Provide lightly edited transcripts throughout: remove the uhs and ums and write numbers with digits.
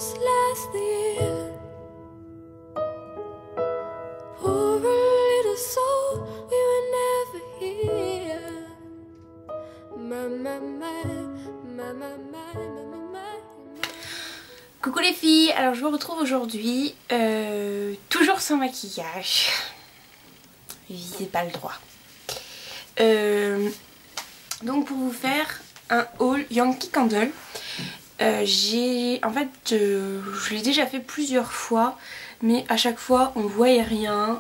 just last year. Poor little soul, we were never here. Coucou les filles, alors je vous retrouve aujourd'hui, toujours sans maquillage. J'ai pas le droit. Donc pour vous faire un haul Yankee Candle. Je l'ai déjà fait plusieurs fois, mais à chaque fois on ne voyait rien.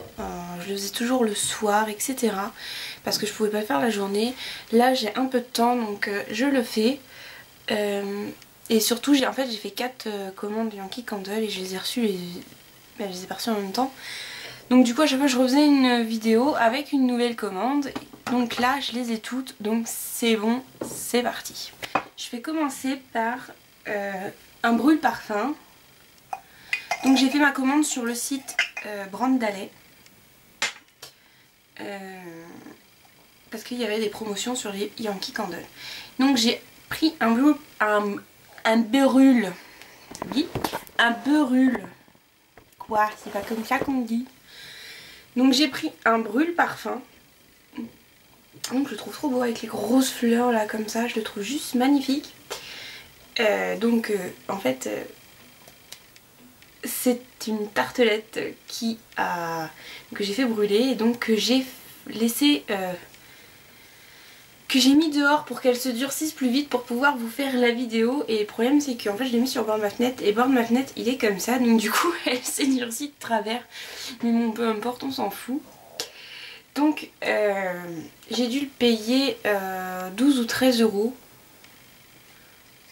Je le faisais toujours le soir, etc. Parce que je pouvais pas le faire la journée. Là j'ai un peu de temps, donc je le fais. Et surtout j'ai fait 4 commandes Yankee Candle et je les ai reçues, je les ai pas reçues en même temps. Donc du coup à chaque fois je refaisais une vidéo avec une nouvelle commande. Donc là je les ai toutes, donc c'est bon, c'est parti. Je vais commencer par un brûle parfum. Donc j'ai fait ma commande sur le site Brandalay. Parce qu'il y avait des promotions sur les Yankee Candle. Donc j'ai pris un brûle. Oui, un brûle. Quoi? C'est pas comme ça qu'on dit. Donc j'ai pris un brûle parfum. Donc je le trouve trop beau avec les grosses fleurs là comme ça. Je le trouve juste magnifique. C'est une tartelette que j'ai fait brûler et donc que j'ai laissé que j'ai mis dehors pour qu'elle se durcisse plus vite pour pouvoir vous faire la vidéo. Et le problème c'est que je l'ai mis sur le bord de ma fenêtre et le bord de ma fenêtre il est comme ça, donc du coup elle s'est durcie de travers, mais bon peu importe, on s'en fout. Donc j'ai dû le payer 12 ou 13 euros.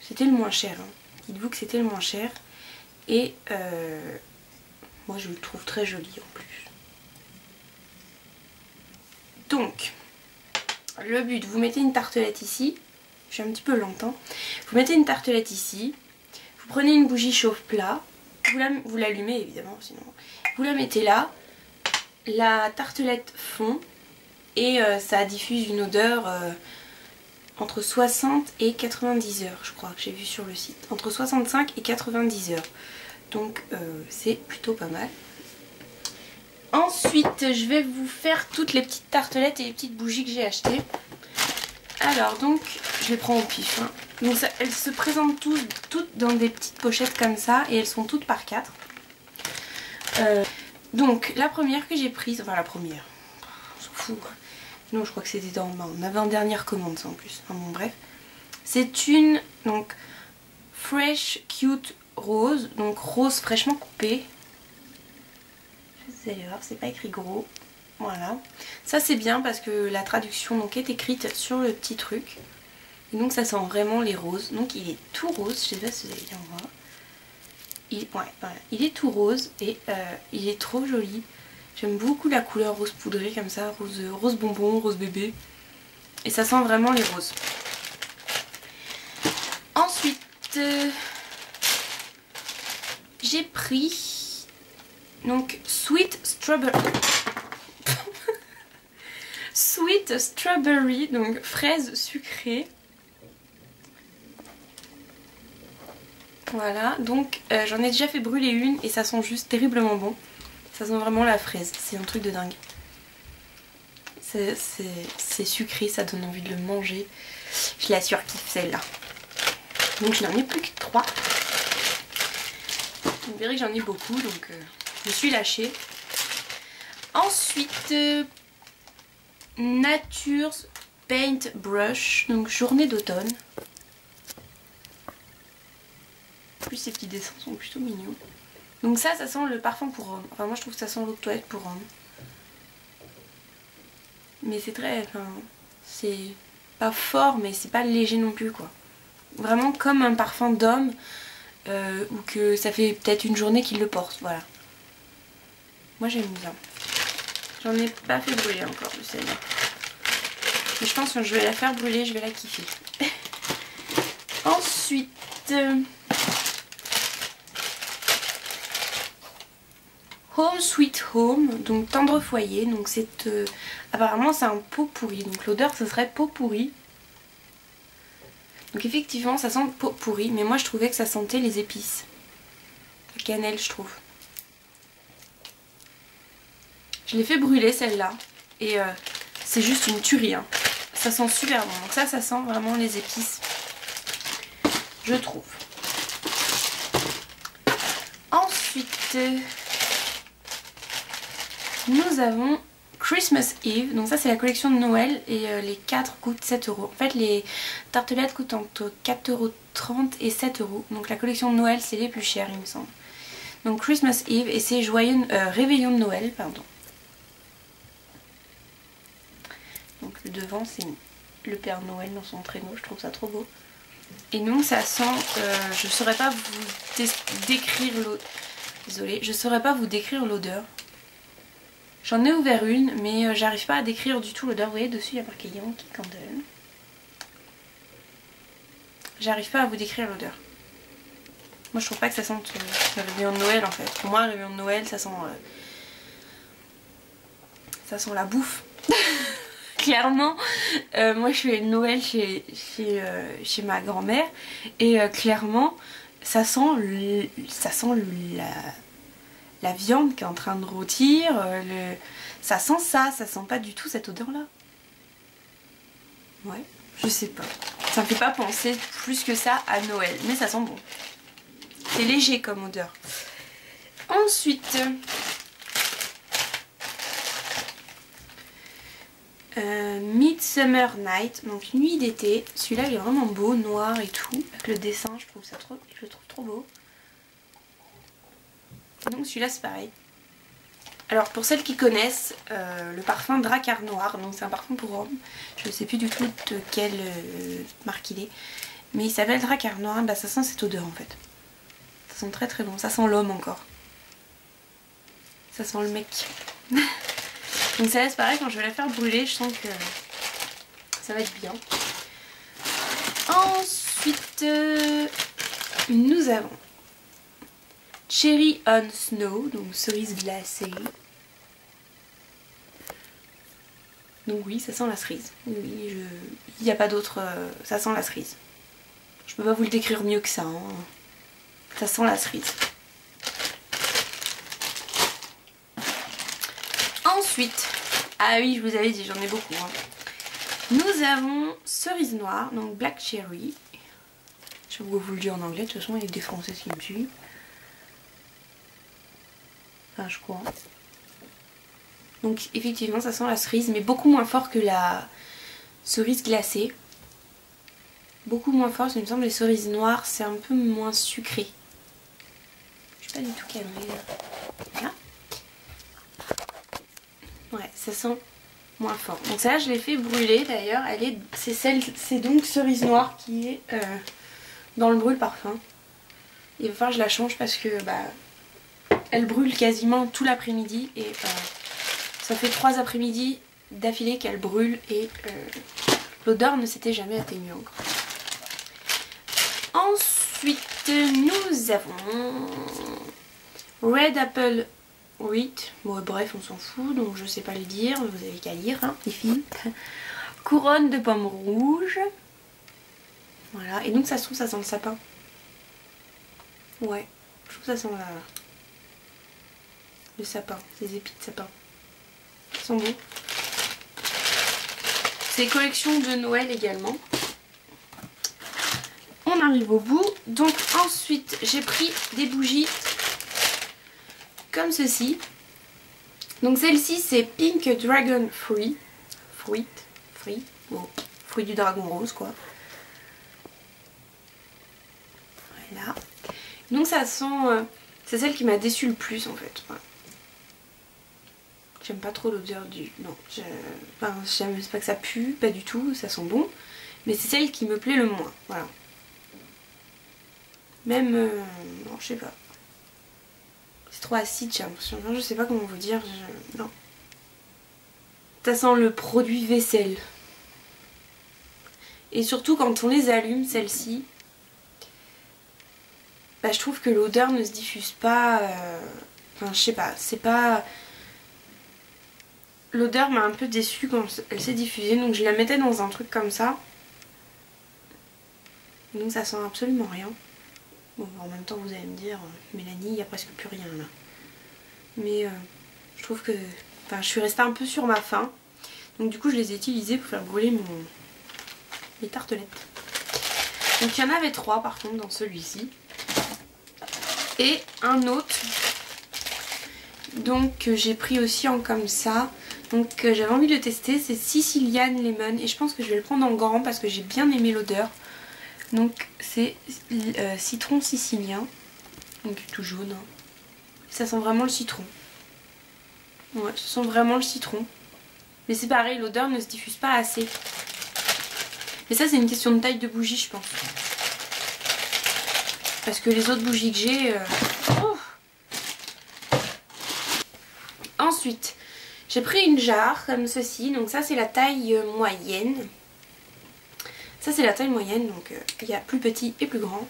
C'était le moins cher, hein. Dites-vous que c'était le moins cher. Et moi je le trouve très joli en plus. Donc le but, vous mettez une tartelette ici. Je suis un petit peu lente, hein. Vous mettez une tartelette ici. Vous prenez une bougie chauffe-plat. Vous l'allumez évidemment, sinon vous la mettez là. La tartelette fond. Et ça diffuse une odeur entre 60 et 90 heures, je crois que j'ai vu sur le site. Entre 65 et 90 heures. Donc c'est plutôt pas mal. Ensuite, je vais vous faire toutes les petites tartelettes et les petites bougies que j'ai achetées. Alors donc, je les prends au pif, hein. Donc ça, elles se présentent toutes dans des petites pochettes comme ça. Et elles sont toutes par 4. Donc la première que j'ai prise, enfin la première, on s'en fout quoi. Non, je crois que c'était dans ma avant-dernière commande ça en plus. Enfin bon bref. C'est une Fresh Cute Rose. Donc rose fraîchement coupée. Vous allez voir, c'est pas écrit gros. Voilà. Ça c'est bien parce que la traduction donc est écrite sur le petit truc. Et donc ça sent vraiment les roses. Donc il est tout rose. Je sais pas si vous allez bien voir. Voilà. Il est tout rose et il est trop joli. J'aime beaucoup la couleur rose poudrée comme ça, rose bonbon, rose bébé. Et ça sent vraiment les roses. Ensuite, j'ai pris donc Sweet Strawberry. Sweet Strawberry, donc fraise sucrée. Voilà, donc j'en ai déjà fait brûler une et ça sent juste terriblement bon. Ça sent vraiment la fraise, c'est un truc de dingue. C'est sucré, ça donne envie de le manger. Je la surkiffe celle-là. Donc je n'en ai plus que 3. Vous verrez que j'en ai beaucoup, donc je me suis lâchée. Ensuite, Nature's Paint Brush, donc journée d'automne. En plus ces petits dessins sont plutôt mignons. Donc ça sent le parfum pour homme. Enfin moi je trouve que ça sent l'eau de toilette pour homme. Mais c'est c'est pas fort mais c'est pas léger non plus quoi. Vraiment comme un parfum d'homme ou que ça fait peut-être une journée qu'il le porte, voilà. Moi j'aime bien. J'en ai pas fait brûler encore de celle-là. Mais je pense que je vais la faire brûler, je vais la kiffer. Ensuite... Home Sweet Home, donc tendre foyer, donc c'est apparemment c'est un pot pourri, donc l'odeur ce serait pot pourri. Donc effectivement ça sent pot pourri, mais moi je trouvais que ça sentait les épices. cannelle je trouve. Je l'ai fait brûler celle-là et c'est juste une tuerie hein. Ça sent super bon, donc ça sent vraiment les épices, je trouve. Ensuite nous avons Christmas Eve, donc ça c'est la collection de Noël et les 4 coûtent 7 €. En fait les tartelettes coûtent entre 4,30 € et 7 €. Donc la collection de Noël c'est les plus chères il me semble. Donc Christmas Eve et c'est réveillon de Noël, pardon. Donc le devant c'est le Père Noël dans son traîneau, je trouve ça trop beau. Et donc ça sent, je saurais pas vous décrire l'odeur. Désolée, je saurais pas vous décrire l'odeur. J'en ai ouvert une, mais j'arrive pas à décrire du tout l'odeur. Vous voyez, dessus il y a marqué Yankee Candle. J'arrive pas à vous décrire l'odeur. Moi je trouve pas que ça sente le réveillon de Noël en fait. Pour moi, le réveillon de Noël, ça sent la bouffe. Clairement, moi je fais Noël chez ma grand-mère et clairement, ça sent la viande qui est en train de rôtir, ça sent ça sent pas du tout cette odeur là. Ouais, je sais pas. Ça me fait pas penser plus que ça à Noël, mais ça sent bon. C'est léger comme odeur. Ensuite, Midsummer Night, donc nuit d'été. Celui-là il est vraiment beau, noir et tout. Avec le dessin, je le trouve trop beau. Donc celui-là c'est pareil. Alors pour celles qui connaissent, le parfum Drakkar Noir, donc c'est un parfum pour homme. Je ne sais plus du tout de quelle marque il est. Mais il s'appelle Drakkar Noir, bah ça sent cette odeur en fait. Ça sent très très bon, ça sent l'homme encore. Ça sent le mec. Donc ça laisse pareil, quand je vais la faire brûler, je sens que ça va être bien. Ensuite, nous avons Cherry on Snow, donc cerise glacée. Donc oui, ça sent la cerise. Oui, il n'y a pas d'autre... ça sent la cerise. Je peux pas vous le décrire mieux que ça. Hein. Ça sent la cerise. Ensuite, ah oui, je vous avais dit, j'en ai beaucoup. Hein. Nous avons cerise noire, donc black cherry. Je vais vous le dire en anglais, de toute façon il y a des Français qui me suivent. Enfin, je crois. Donc effectivement ça sent la cerise, mais beaucoup moins fort que la cerise glacée. Beaucoup moins fort, il me semble les cerises noires c'est un peu moins sucré. Je suis pas du tout calmée là. Là. Ouais, ça sent moins fort. Donc ça je l'ai fait brûler d'ailleurs. C'est donc cerise noire qui est dans le brûle parfum. Il va falloir que je la change parce que elle brûle quasiment tout l'après-midi et ça fait 3 après-midi d'affilée qu'elle brûle et l'odeur ne s'était jamais atténuée encore. Ensuite nous avons Red Apple Wheat. Bon bref on s'en fout donc je sais pas le dire, vous avez qu'à lire hein, les filles. Couronne de pommes rouges. Voilà, et donc ça se trouve ça sent le sapin. Ouais, je trouve que ça sent le sapin, les épis de sapin. Ils sont beaux. C'est collection de Noël également. On arrive au bout. Donc ensuite j'ai pris des bougies comme ceci. Donc celle-ci c'est Pink Dragon Fruit. Bon, fruit du dragon rose quoi. Voilà. Donc ça sent... c'est celle qui m'a déçue le plus en fait. Voilà. J'aime pas trop l'odeur du... Non, enfin, j'aime pas que ça pue, pas du tout, ça sent bon. Mais c'est celle qui me plaît le moins, voilà. Même... non, je sais pas. C'est trop acide, j'ai l'impression. Je sais pas comment vous dire, non. Ça sent le produit vaisselle. Et surtout quand on les allume, celle-ci, je trouve que l'odeur ne se diffuse pas... Enfin, je sais pas, c'est pas... L'odeur m'a un peu déçue quand elle s'est diffusée, donc je la mettais dans un truc comme ça. Donc ça sent absolument rien. Bon, en même temps, vous allez me dire, Mélanie, il n'y a presque plus rien là. Mais je trouve que... Enfin, je suis restée un peu sur ma faim. Donc du coup, je les ai utilisés pour faire brûler mes tartelettes. Donc il y en avait 3 par contre dans celui-ci. Et un autre. Donc j'ai pris aussi en comme ça. Donc j'avais envie de le tester. C'est Sicilian Lemon. Et je pense que je vais le prendre en grand parce que j'ai bien aimé l'odeur. Donc c'est citron sicilien. Donc tout jaune. Hein. Ça sent vraiment le citron. Ouais, ça sent vraiment le citron. Mais c'est pareil, l'odeur ne se diffuse pas assez. Mais ça c'est une question de taille de bougie je pense. Parce que les autres bougies que j'ai... Ensuite, j'ai pris une jarre comme ceci. Donc ça c'est la taille moyenne. Ça c'est la taille moyenne. Donc il y a plus petit et plus grand.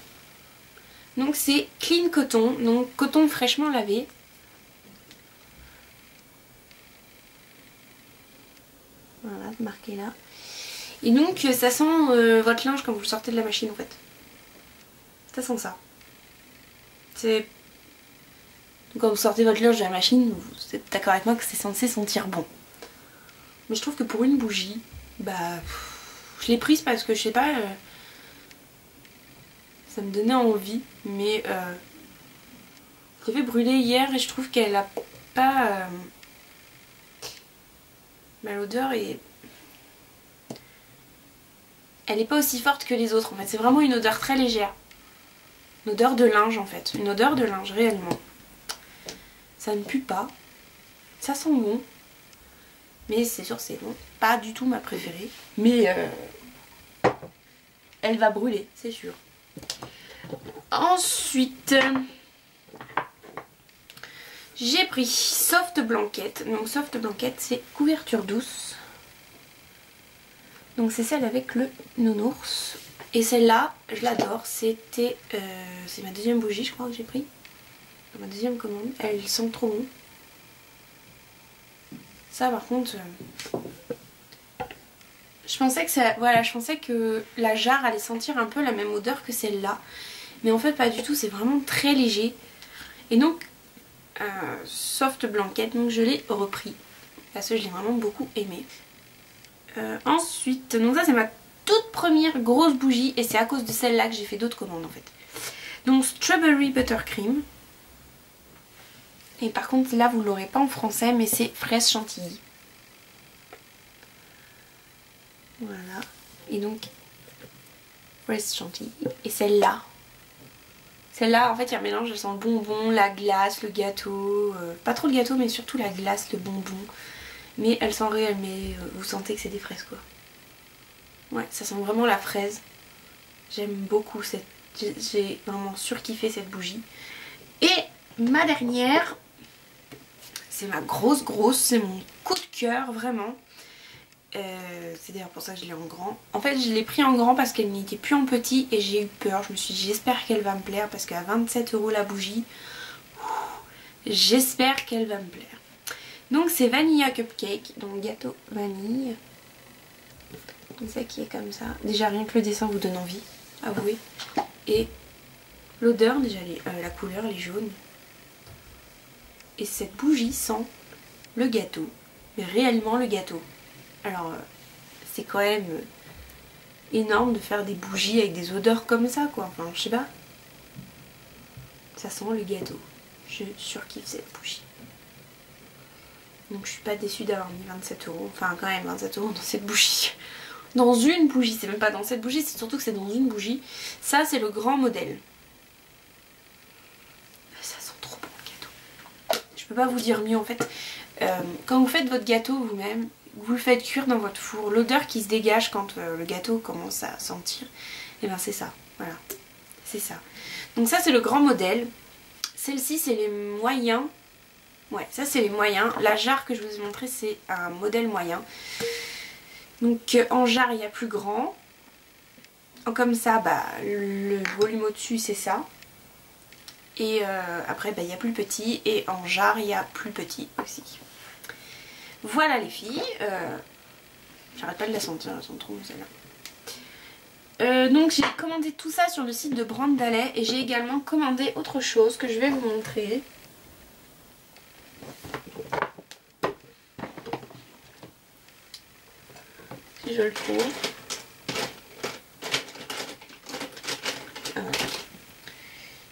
Donc c'est Clean Coton. Donc coton fraîchement lavé. Voilà, marqué là. Et donc ça sent votre linge quand vous le sortez de la machine en fait. Ça sent ça. C'est... Quand vous sortez votre linge de la machine, vous êtes d'accord avec moi que c'est censé sentir bon. Mais je trouve que pour une bougie, bah... Je l'ai prise parce que je sais pas... ça me donnait envie. Mais... je l'ai fait brûler hier et je trouve qu'elle a pas... bah, l'odeur est... Elle n'est pas aussi forte que les autres en fait. C'est vraiment une odeur très légère. Une odeur de linge en fait. Une odeur de linge réellement. Ça ne pue pas. Ça sent bon. Mais c'est sûr c'est bon. Pas du tout ma préférée. Mais elle va brûler, c'est sûr. Ensuite, j'ai pris Soft Blanket. Donc Soft Blanket c'est couverture douce. Donc c'est celle avec le nounours. Et celle-là, je l'adore. C'était... c'est ma deuxième bougie, je crois, que j'ai pris. Ma deuxième commande. Elle sent trop bon. Ça, par contre... je pensais que ça... Voilà, je pensais que la jarre allait sentir un peu la même odeur que celle-là. Mais en fait, pas du tout. C'est vraiment très léger. Et donc, Soft Blanket. Donc, je l'ai repris. Parce que je l'ai vraiment beaucoup aimé. Ensuite, donc ça c'est ma toute première grosse bougie et c'est à cause de celle-là que j'ai fait d'autres commandes en fait. Donc Strawberry Buttercream. Et par contre là vous ne l'aurez pas en français mais c'est fraise chantilly. Voilà. Et donc fraise chantilly. Et celle-là. Celle-là en fait il y a un mélange, elle sent le bonbon, la glace, le gâteau. Pas trop le gâteau mais surtout la glace, le bonbon. Mais elle sent réelle, mais vous sentez que c'est des fraises quoi. Ouais, ça sent vraiment la fraise. J'aime beaucoup cette... J'ai vraiment surkiffé cette bougie. Et ma dernière, c'est ma grosse, c'est mon coup de cœur vraiment. C'est d'ailleurs pour ça que je l'ai en grand. En fait je l'ai pris en grand parce qu'elle n'était plus en petit et j'ai eu peur. Je me suis dit j'espère qu'elle va me plaire parce qu'à 27 € la bougie, j'espère qu'elle va me plaire. Donc c'est Vanilla Cupcake, donc gâteau vanille. C'est ça qui est comme ça. Déjà rien que le dessin vous donne envie, avouez. Et l'odeur, déjà la couleur, elle est jaune. Et cette bougie sent le gâteau, mais réellement le gâteau. Alors c'est quand même énorme de faire des bougies avec des odeurs comme ça quoi. Enfin je sais pas. Ça sent le gâteau. Je surkiffe cette bougie. Donc je suis pas déçue d'avoir mis 27 €. Enfin quand même 27 € dans cette bougie. Dans une bougie, c'est même pas dans cette bougie, c'est surtout que c'est dans une bougie. Ça c'est le grand modèle. Ça sent trop bon le gâteau. Je peux pas vous dire mieux en fait. Quand vous faites votre gâteau vous-même, vous le faites cuire dans votre four, l'odeur qui se dégage quand le gâteau commence à sentir, et ben c'est ça. Voilà. C'est ça. Donc ça c'est le grand modèle. Celle-ci c'est les moyens. Ouais, ça c'est les moyens. La jarre que je vous ai montré c'est un modèle moyen. Donc en jarre il y a plus grand. Comme ça, bah, le volume au-dessus c'est ça. Et après bah, il y a plus petit. Et en jarre il y a plus petit aussi. Voilà les filles. J'arrête pas de la sentir, elle sent trop bon celle-là. Donc j'ai commandé tout ça sur le site de Brand Dalet et j'ai également commandé autre chose que je vais vous montrer. Si je le trouve. Ah ouais.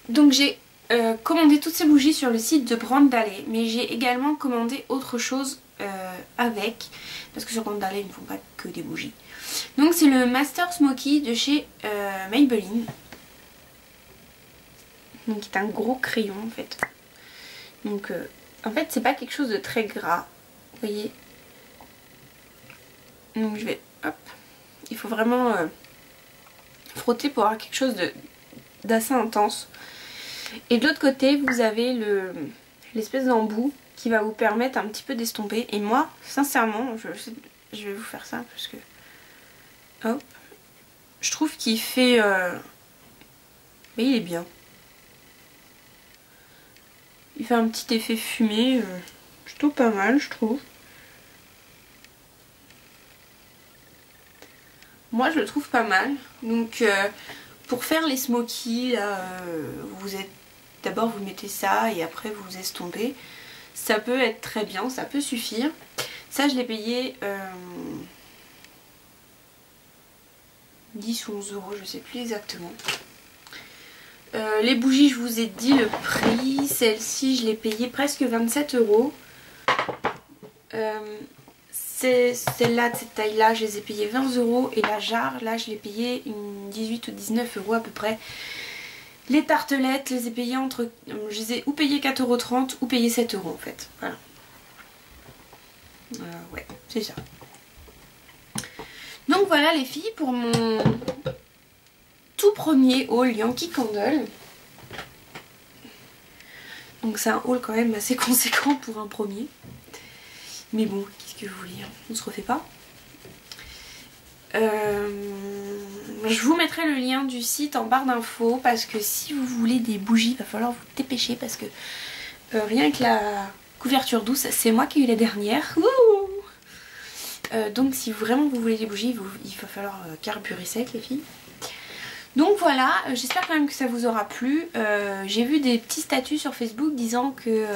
Donc j'ai commandé toutes ces bougies sur le site de Brand Dalet, mais j'ai également commandé autre chose avec, parce que sur Brand Dalet ils ne font pas que des bougies. Donc c'est le Master Smoky de chez Maybelline. Donc qui est un gros crayon en fait. Donc en fait c'est pas quelque chose de très gras, vous voyez. Donc je vais, hop, il faut vraiment frotter pour avoir quelque chose d'assez intense. Et de l'autre côté vous avez l'espèce d'embout qui va vous permettre un petit peu d'estomper. Et moi sincèrement je vais vous faire ça parce que hop, je trouve qu'il fait mais il est bien. Il fait un petit effet fumé plutôt pas mal je trouve. Moi je le trouve pas mal. Donc pour faire les smokies là, vous êtes d'abord vous mettez ça et après vous estompez. Ça peut être très bien, ça peut suffire. Ça je l'ai payé 10 ou 11 euros, je sais plus exactement. Les bougies je vous ai dit le prix. Celle-ci je l'ai payé presque 27 euros. Celle-là de cette taille là je les ai payées 20 euros. Et la jarre là je l'ai payé une 18 ou 19 euros à peu près. Les tartelettes je les ai payées je les ai ou payées 4,30 € ou payées 7 euros en fait. Voilà. Ouais c'est ça. Donc voilà les filles pour mon tout premier haul Yankee Candle. Donc c'est un haul quand même assez conséquent pour un premier. Mais bon, qu'est-ce que vous voulez, on se refait pas. Je vous mettrai le lien du site en barre d'infos parce que si vous voulez des bougies, il va falloir vous dépêcher parce que rien que la couverture douce, c'est moi qui ai eu la dernière. Donc si vraiment vous voulez des bougies, il va falloir carburer sec les filles. Donc voilà, j'espère quand même que ça vous aura plu. J'ai vu des petits statuts sur Facebook disant que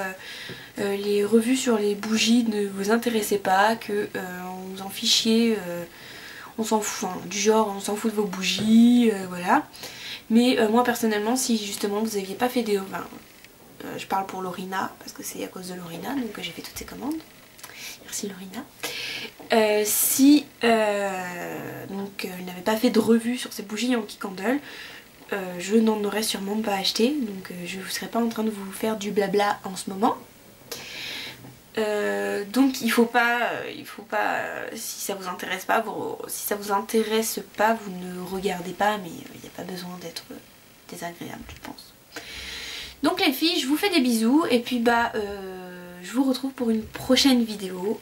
les revues sur les bougies ne vous intéressaient pas, que on vous en fichiez, on s'en fout, hein, du genre on s'en fout de vos bougies, voilà. Mais moi personnellement, si justement vous n'aviez pas fait des... je parle pour Lorina, parce que c'est à cause de Lorina, donc j'ai fait toutes ces commandes. Merci Lorina. Si donc elle n'avait pas fait de revue sur ces bougies Yankee Candle, je n'en aurais sûrement pas acheté, donc je ne serais pas en train de vous faire du blabla en ce moment. Donc il faut pas si ça vous intéresse pas, si ça vous intéresse pas, vous ne regardez pas, mais il n'y a pas besoin d'être désagréable je pense. Donc les filles, je vous fais des bisous et puis je vous retrouve pour une prochaine vidéo,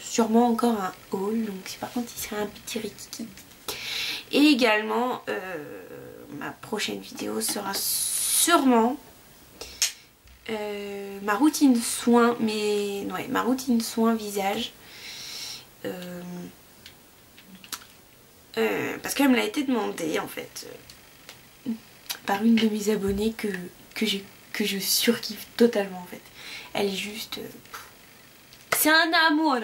sûrement encore un haul, donc par contre il sera un petit rikiki. Et également ma prochaine vidéo sera sûrement ma routine soin, ma routine soin visage. Parce qu'elle me l'a été demandée en fait par une de mes abonnées que je surkiffe totalement en fait. Elle est juste... c'est un amour,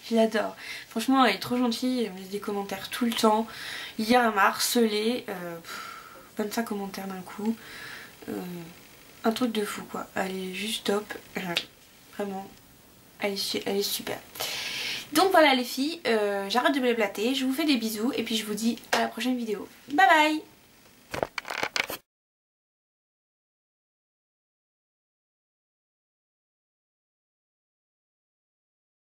je l'adore. Franchement elle est trop gentille, elle me laisse des commentaires tout le temps. Hier elle m'a harcelé, 25 commentaires d'un coup. Un truc de fou quoi, elle est juste top, vraiment, elle est super. Donc voilà les filles, j'arrête de blablater, je vous fais des bisous et puis je vous dis à la prochaine vidéo. Bye bye.